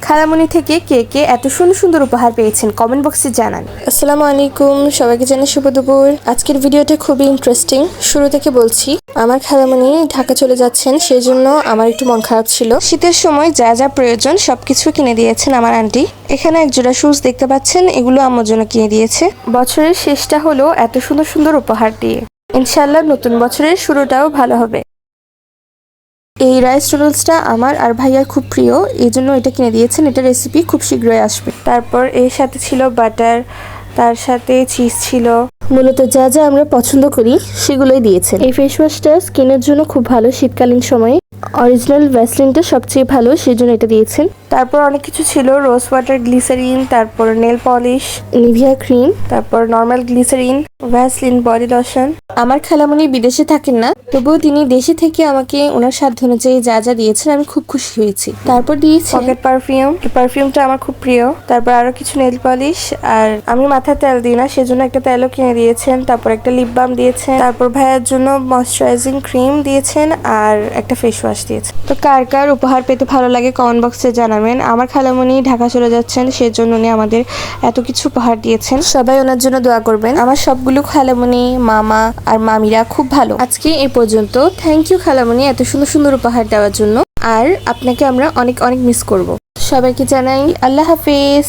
খালামণি থেকে কে কে এত সুন্দর সুন্দর উপহার পেয়েছেন কমেন্ট বক্সে জানান। আসসালামু আলাইকুম, সবাইকে জানাই শুভ দুপুর। আজকের ভিডিওটা খুবই ইন্টারেস্টিং। শুরু থেকে বলছি, আমার খালামণি ঢাকা চলে যাচ্ছেন, সেই জন্য আমার একটু মন খারাপ ছিল। শীতের সময় যা যা প্রয়োজন সবকিছু কিনে দিয়েছেন আমার আন্টি। এখানে এক জোড়া শুজ দেখতে পাচ্ছেন, এগুলো আমার জন্য কিনে দিয়েছে। বছরের শেষটা হলো এত সুন্দর সুন্দর উপহার দিয়ে। ইনশাআল্লাহ নতুন বছরের শুরুটাও ভালো হবে। এই রাইস নুডলসটা আমার আর ভাইয়ার খুব প্রিয়, এই জন্য এটা কিনে দিয়েছেন। এটা রেসিপি খুব শীঘ্রই আসবে। তারপর এর সাথে ছিল বাটার, তার সাথে চিজ ছিল। মূলত যা যা আমরা পছন্দ করি সেগুলোই দিয়েছেন। এই ফেস ওয়াশটা স্কিনের জন্য খুব ভালো শীতকালীন সময়ে। অরিজিনাল ভ্যাসলিনটা সবচেয়ে ভালো, সেই জন্য এটা দিয়েছেন। তারপর অনেক কিছু ছিল, রোজ ওয়াটার, গ্লিসারিন, তারপর নেল পলিশ, নিভিয়া ক্রিম, তারপর normal glycerine, Vaseline body lotion. আমার খালামণি বিদেশে থাকেন না, তবুও তিনি দেশে থেকে আমাকে ওনার সাধ্য অনুযায়ী যা যা দিয়েছেন আমি খুব খুশি হয়েছি। তারপর দিয়েছি পকেট পারফিউম, এই পারফিউমটা আমার খুব প্রিয়। তারপর আরো কিছু নেল পলিশ, আর আমি মাথায় তেল দিই না, সেজন্য একটা তেলও কিনে দিয়েছেন। তারপর একটা লিপ বাম দিয়েছেন। তারপর ভাইয়ের জন্য ময়শ্চারাইজিং ক্রিম দিয়েছেন আর একটা ফেস ওয়াশ দিয়েছেন। তো কার কার উপহার পেতে ভালো লাগে কমেন্ট বক্সে জানাবেন। আমার খালামণি ঢাকা চলে যাচ্ছেন, সেজন্য উনি আমাদের এত কিছু উপহার দিয়েছেন। সবাই ওনার জন্য দোয়া করবেন। আমার সবগুলো খালামণি, মামা আর মামিরা খুব ভালো। আজকে এই পর্যন্ত। থ্যাংক ইউ খালামণি এত সুন্দর সুন্দর উপহার দেওয়ার জন্য। আর আপনাকে আমরা অনেক অনেক মিস করব। সবাইকে জানাই আল্লাহ হাফেজ।